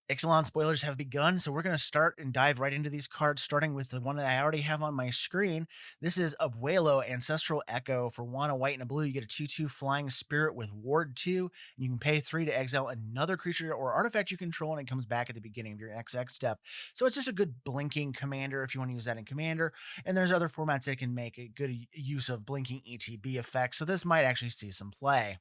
Ixalan spoilers have begun, so we're going to start and dive right into these cards, starting with the one that I already have on my screen. This is Abuelo, Ancestral Echo. For one, a white and a blue, you get a 2/2 flying spirit with Ward 2, and you can pay 3 to exile another creature or artifact you control, and it comes back at the beginning of your XX step. So it's just a good blinking commander if you want to use that in Commander, and there's other formats that can make a good use of blinking ETB effects, so this might actually see some play.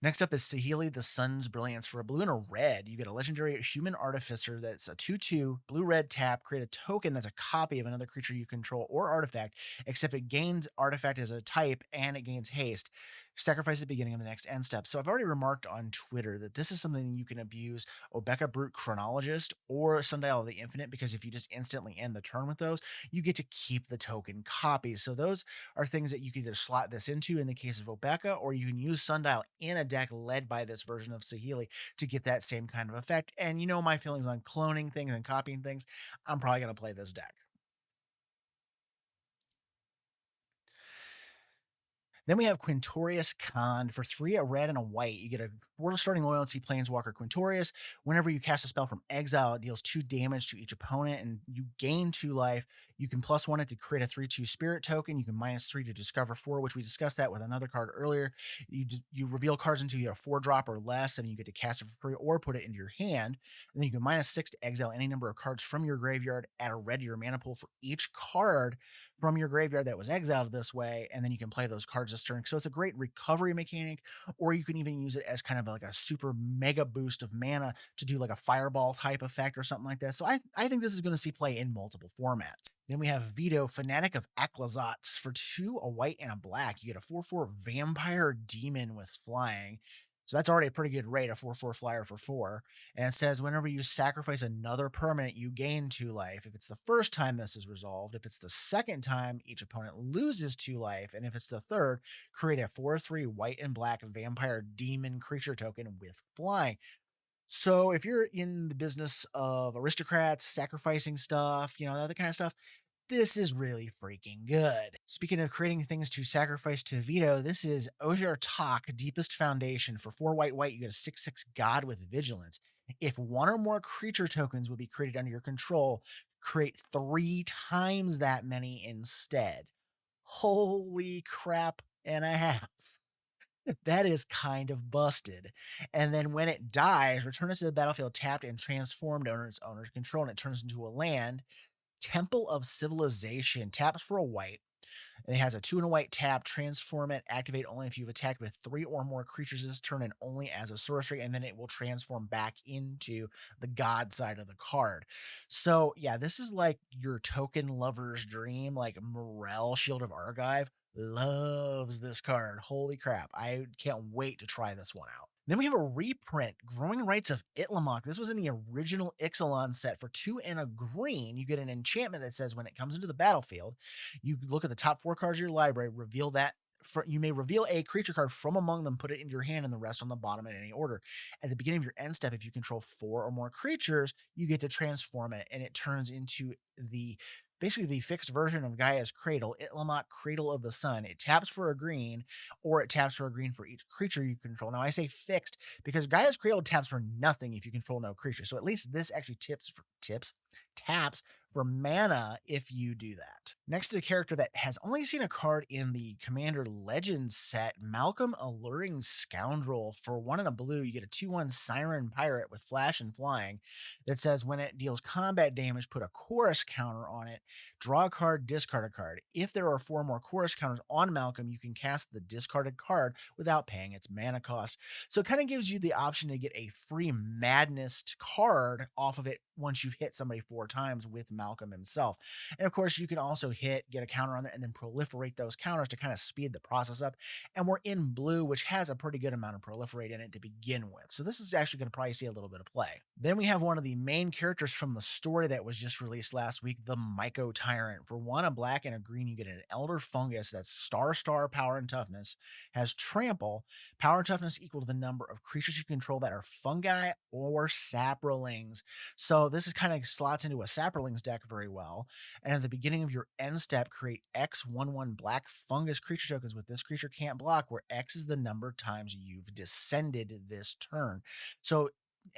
Next up is Sahili the Sun's Brilliance. For a blue and a red, you get a legendary human artificer that's a 2/2, blue red tap, create a token that's a copy of another creature you control or artifact, except it gains artifact as a type and it gains haste. Sacrifice at the beginning of the next end step. So I've already remarked on Twitter that this is something you can abuse Obeka Brute Chronologist or Sundial of the Infinite, because if you just instantly end the turn with those, you get to keep the token copies. So those are things that you can either slot this into in the case of Obeka, or you can use Sundial in a deck led by this version of Sahili to get that same kind of effect. And you know my feelings on cloning things and copying things. I'm probably going to play this deck. Then we have Quintorius Khan. For three, a red and a white. You get a World of Starting Loyalty Planeswalker Quintorius. Whenever you cast a spell from exile, it deals 2 damage to each opponent and you gain 2 life. You can +1 it to create a 3/2 spirit token. You can -3 to discover 4, which we discussed that with another card earlier. You reveal cards until you get a 4-drop or less, and you get to cast it for free or put it into your hand. And then you can -6 to exile any number of cards from your graveyard, add a red to your mana pool for each card from your graveyard that was exiled this way, and then you can play those cards this turn. So it's a great recovery mechanic, or you can even use it as kind of like a super mega boost of mana to do like a fireball type effect or something like that. So I think this is going to see play in multiple formats. Then we have Vito, Fanatic of Aklazats. For 2, a white and a black, you get a 4/4 vampire demon with flying. So that's already a pretty good rate, a 4/4 flyer for 4. And it says whenever you sacrifice another permanent, you gain 2 life. If it's the first time this is resolved, if it's the second time, each opponent loses 2 life. And if it's the third, create a 4/3 white and black vampire demon creature token with flying. So if you're in the business of aristocrats, sacrificing stuff, that kind of stuff, this is really freaking good. Speaking of creating things to sacrifice to veto, this is Ojar Tak, Deepest Foundation. For 4 white white, you get a 6/6 god with vigilance. If one or more creature tokens will be created under your control, create 3 times that many instead. Holy crap and a half. That is kind of busted. And then when it dies, return it to the battlefield tapped and transformed under its owner's control, and it turns into a land. Temple of Civilization taps for a white. And it has a 2 and a white tap, transform it, activate only if you've attacked with 3 or more creatures this turn and only as a sorcery, and then it will transform back into the god side of the card. So, yeah, this is like your token lover's dream, like Morel, Shield of Argive. Loves this card. Holy crap. I can't wait to try this one out. Then we have a reprint, Growing Rights of Itlamok. This was in the original Ixalan set. For 2 and a green. You get an enchantment that says when it comes into the battlefield, you look at the top 4 cards of your library, reveal that. You may reveal a creature card from among them, put it into your hand, and the rest on the bottom in any order. At the beginning of your end step, if you control 4 or more creatures, you get to transform it, and it turns into the basically the fixed version of Gaia's Cradle, Itlamok Cradle of the Sun. It taps for a green, or it taps for a green for each creature you control. Now, I say fixed because Gaia's Cradle taps for nothing if you control no creature. So at least this actually taps for mana if you do that. Next is a character that has only seen a card in the Commander Legends set, Malcolm Alluring Scoundrel. For 1 and a blue, you get a 2/1 Siren Pirate with flash and flying that says when it deals combat damage, put a chorus counter on it, draw a card, discard a card. If there are 4 more chorus counters on Malcolm, you can cast the discarded card without paying its mana cost. So it kind of gives you the option to get a free Madness card off of it once you've hit somebody 4 times with Malcolm himself. And of course, you can also get a counter on there, and then proliferate those counters to kind of speed the process up. And we're in blue, which has a pretty good amount of proliferate in it to begin with. So this is actually going to probably see a little bit of play. Then we have one of the main characters from the story that was just released last week, the Myco Tyrant. For 1, a black and a green, you get an Elder Fungus that's star power and toughness, has trample, power and toughness equal to the number of creatures you control that are fungi or saprolings. So this is kind of slots into a saprolings deck very well. And at the beginning of your end step, create X 1/1 black fungus creature tokens with this creature can't block, where X is the number of times you've descended this turn. So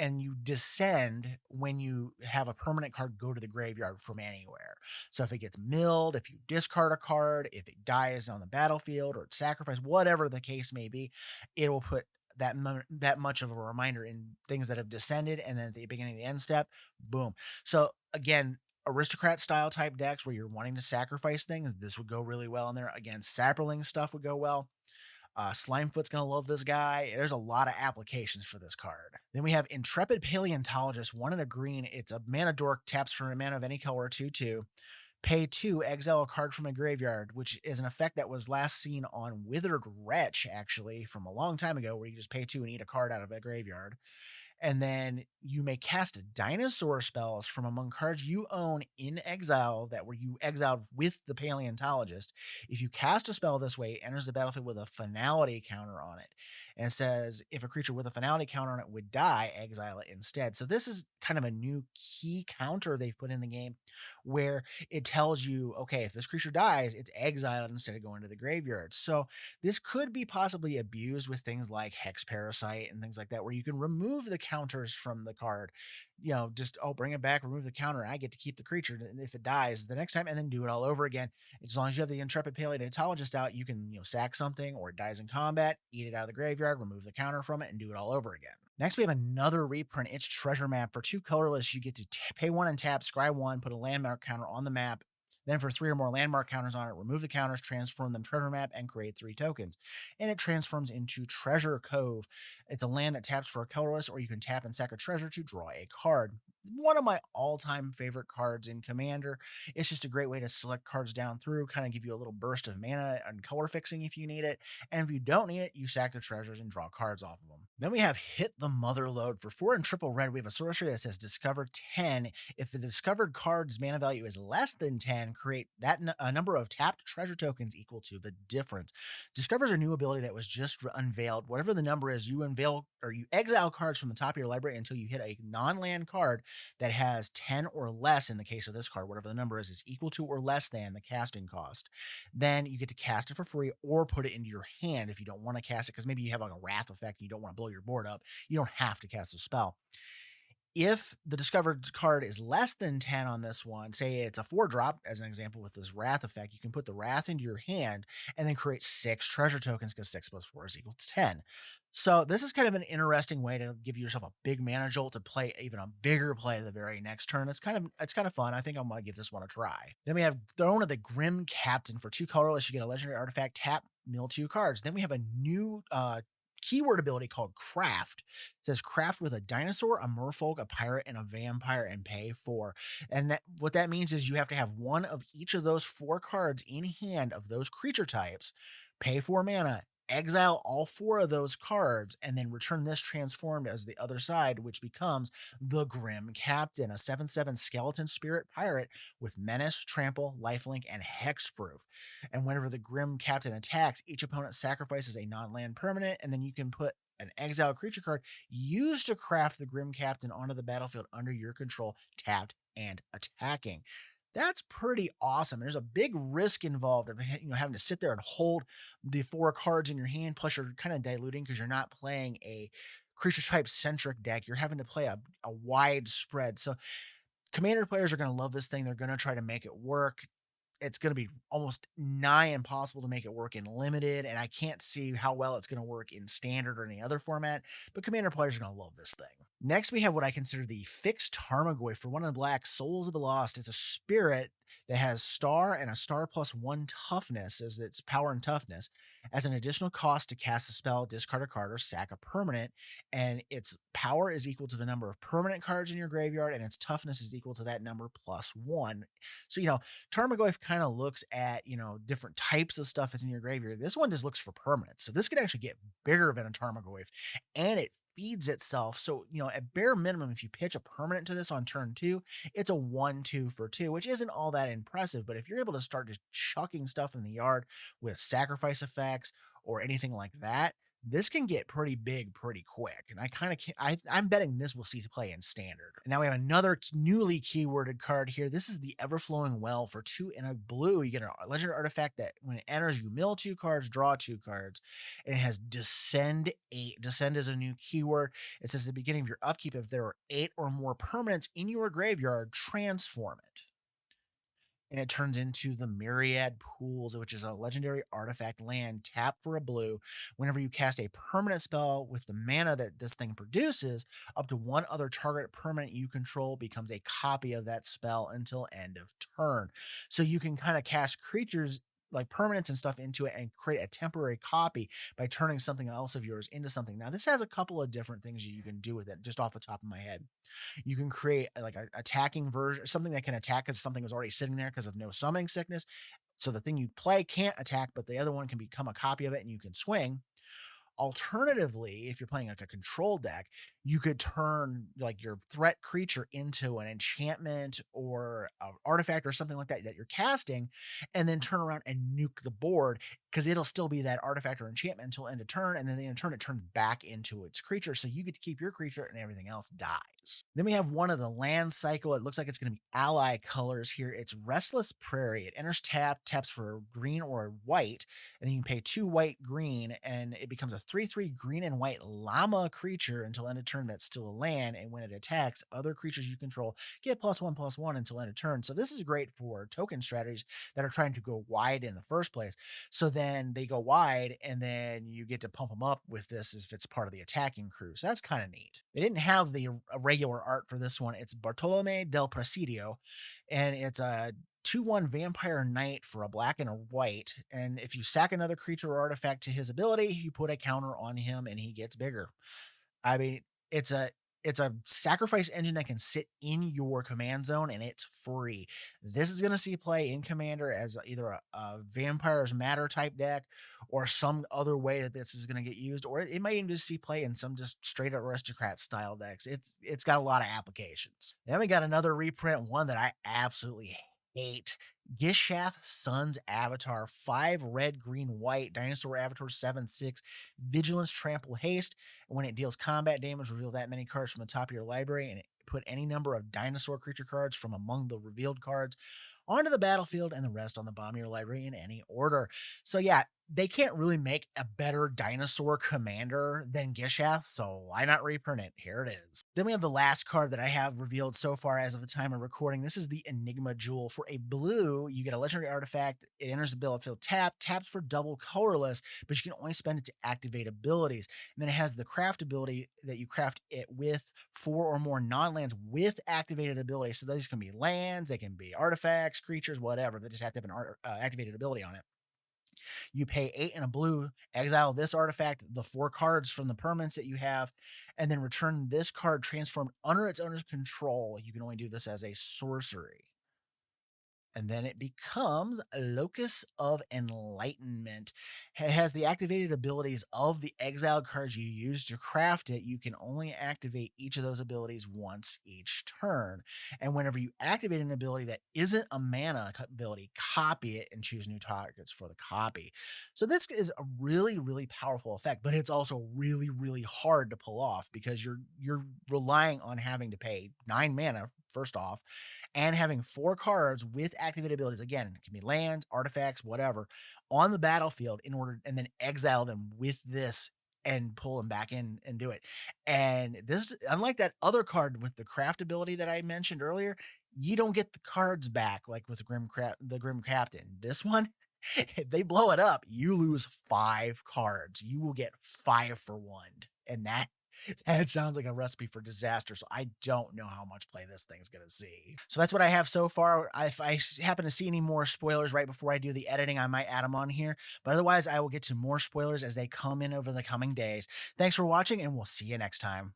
and you descend when you have a permanent card go to the graveyard from anywhere. So if it gets milled, if you discard a card, if it dies on the battlefield or it's sacrificed, whatever the case may be, it will put that much of a reminder in things that have descended, and then at the beginning of the end step, boom. So again, aristocrat style type decks where you're wanting to sacrifice things, this would go really well in there. Again, sapperling stuff would go well. Slimefoot's gonna love this guy. There's a lot of applications for this card. Then we have Intrepid Paleontologist, 1 and a green. It's a mana dork, taps for a mana of any color, 2/2. Pay 2, exile a card from a graveyard, which is an effect that was last seen on Withered Wretch, actually, from a long time ago, where you just pay 2 and eat a card out of a graveyard. And then you may cast dinosaur spells from among cards you own in exile that were you exiled with the paleontologist. If you cast a spell this way, it enters the battlefield with a finality counter on it. And it says if a creature with a finality counter on it would die, exile it instead. So this is kind of a new key counter they've put in the game where it tells you, okay, if this creature dies, it's exiled instead of going to the graveyard. So this could be possibly abused with things like Hex Parasite and things like that, where you can remove the counters from the card. Just, oh, bring it back, remove the counter. I get to keep the creature if it dies the next time, and then do it all over again. As long as you have the Intrepid Paleontologist out, you can, sack something or it dies in combat, eat it out of the graveyard, remove the counter from it, and do it all over again. Next, we have another reprint. It's Treasure Map. For 2 colorless, you get to pay 1 and tap, scry 1, put a landmark counter on the map. Then for 3 or more landmark counters on it, remove the counters, transform them treasure map, and create 3 tokens. And it transforms into Treasure Cove. It's a land that taps for a colorless, or you can tap and sack a treasure to draw a card. One of my all-time favorite cards in Commander. It's just a great way to select cards down through, kind of give you a little burst of mana and color fixing if you need it. And if you don't need it, you sack the treasures and draw cards off of them. Then we have Hit the Mother Load. For 4 and triple red, we have a sorcery that says discover 10. If the discovered card's mana value is less than 10, create that a number of tapped treasure tokens equal to the difference. Discovers a new ability that was just unveiled. Whatever the number is, you unveil or you exile cards from the top of your library until you hit a non-land card that has 10 or less. In the case of this card, whatever the number is equal to or less than the casting cost. Then you get to cast it for free or put it into your hand if you don't want to cast it, because maybe you have like a wrath effect and you don't want to blow your board up. You don't have to cast a spell. If the discovered card is less than 10 on this one, say it's a 4-drop, as an example with this Wrath effect, you can put the Wrath into your hand and then create 6 treasure tokens, because 6 plus 4 is equal to 10. So this is kind of an interesting way to give yourself a big mana jolt to play even a bigger play the very next turn. It's kind of fun. I think I'm gonna give this one a try. Then we have Throne of the Grim Captain. For 2 colorless, you get a legendary artifact, tap, mill 2 cards. Then we have a new keyword ability called Craft. It says craft with a dinosaur, a merfolk, a pirate, and a vampire, and pay 4. And what that means is you have to have one of each of those 4 cards in hand of those creature types, pay 4 mana, exile all 4 of those cards, and then return this transformed as the other side, which becomes the Grim Captain, a 7/7 skeleton spirit pirate with menace, trample, lifelink, and hexproof. And whenever the Grim Captain attacks, each opponent sacrifices a non-land permanent, and then you can put an exile creature card used to craft the Grim Captain onto the battlefield under your control, tapped and attacking. That's pretty awesome. There's a big risk involved of having to sit there and hold the 4 cards in your hand. Plus, you're kind of diluting because you're not playing a creature type centric deck. You're having to play a wide spread. So Commander players are going to love this thing. They're going to try to make it work. It's going to be almost nigh impossible to make it work in limited, and I can't see how well it's going to work in standard or any other format, but Commander players are going to love this thing. Next, we have what I consider the Fixed Tarmogoyf. For 1 in black, Souls of the Lost. It's a spirit that has star and a star plus 1 toughness as its power and toughness. As an additional cost to cast a spell, discard a card, or sack a permanent, and its power is equal to the number of permanent cards in your graveyard, and its toughness is equal to that number plus 1. So, Tarmogoyf kind of looks at, different types of stuff that's in your graveyard. This one just looks for permanents. So this could actually get bigger than a Tarmogoyf, and it feeds itself. So, at bare minimum, if you pitch a permanent to this on turn 2, it's a 1/2 for 2, which isn't all that impressive. But if you're able to start just chucking stuff in the yard with sacrifice effects or anything like that, this can get pretty big pretty quick. And I kind of I'm betting this will see play in standard. And now we have another newly keyworded card here. This is the Everflowing Well for 2 and a blue. You get a legendary artifact that when it enters, you mill 2 cards, draw 2 cards, and it has Descend 8. Descend is a new keyword. It says at the beginning of your upkeep, if there are 8 or more permanents in your graveyard, transform it, and it turns into the Myriad Pools, which is a legendary artifact land. Tap for a blue. Whenever you cast a permanent spell with the mana that this thing produces, up to one other target permanent you control becomes a copy of that spell until end of turn. So you can kind of cast creatures like permanents and stuff into it and create a temporary copy by turning something else of yours into something. Now, this has a couple of different things you can do with it just off the top of my head. You can create like a attacking version, something that can attack because something was already sitting there because of no summoning sickness. So the thing you play can't attack, but the other one can become a copy of it and you can swing. Alternatively, if you're playing like a control deck, you could turn like your threat creature into an enchantment or an artifact or something like that that you're casting, and then turn around and nuke the board because it'll still be that artifact or enchantment until end of turn, and then the end of turn it turns back into its creature. So you get to keep your creature and everything else dies. Then we have one of the land cycle. It looks like it's going to be ally colors here. It's Restless Prairie. It enters taps for green or white, and then you can pay 2 white green, and it becomes a 3/3 green and white llama creature until end of turn that's still a land. And when it attacks, other creatures you control get +1/+1 until end of turn. So this is great for token strategies that are trying to go wide in the first place. So then they go wide, and then you get to pump them up with this if it's part of the attacking crew. So that's kind of neat. They didn't have the regular art for this one. It's Bartolome del Presidio, and it's a 2/1 Vampire Knight for a black and a white. And if you sack another creature or artifact to his ability, you put a counter on him and he gets bigger. I mean, it's a it's a sacrifice engine that can sit in your command zone and it's free. This is going to see play in Commander as either a Vampire's Matter type deck or some other way that this is going to get used, or it might even just see play in some just straight up aristocrat style decks. It's got a lot of applications. Then we got another reprint, one that I absolutely hate. Gishath Sun's Avatar, 5 red, green, white, dinosaur avatar 7/6, vigilance, trample, haste. And when it deals combat damage, reveal that many cards from the top of your library and put any number of dinosaur creature cards from among the revealed cards onto the battlefield and the rest on the bottom of your library in any order. So yeah, they can't really make a better dinosaur commander than Gishath, so why not reprint it? Here it is. Then we have the last card that I have revealed so far as of the time of recording. This is the Enigma Jewel. For a blue, you get a legendary artifact. It enters the battlefield taps for double colorless, but you can only spend it to activate abilities. And then it has the craft ability that you craft it with 4 or more non-lands with activated abilities. So these can be lands, they can be artifacts, creatures, whatever. They just have to have an activated ability on it. You pay 8 and a blue, exile this artifact, the 4 cards from the permanents that you have, and then return this card transformed under its owner's control. You can only do this as a sorcery. And then it becomes a Locus of Enlightenment. It has the activated abilities of the exiled cards you use to craft it. You can only activate each of those abilities once each turn. And whenever you activate an ability that isn't a mana ability, copy it and choose new targets for the copy. So this is a really, really powerful effect, but it's also really, really hard to pull off because you're relying on having to pay 9 mana first off, and having 4 cards with activated abilities. Again, it can be lands, artifacts, whatever, on the battlefield in order, and then exile them with this and pull them back in and do it. And this, unlike that other card with the craft ability that I mentioned earlier, you don't get the cards back like with the Grim Captain. This one, if they blow it up, you lose 5 cards. You will get 5 for 1. And that sounds like a recipe for disaster. So I don't know how much play this thing's going to see. So that's what I have so far. If I happen to see any more spoilers right before I do the editing, I might add them on here. But otherwise, I will get to more spoilers as they come in over the coming days. Thanks for watching, and we'll see you next time.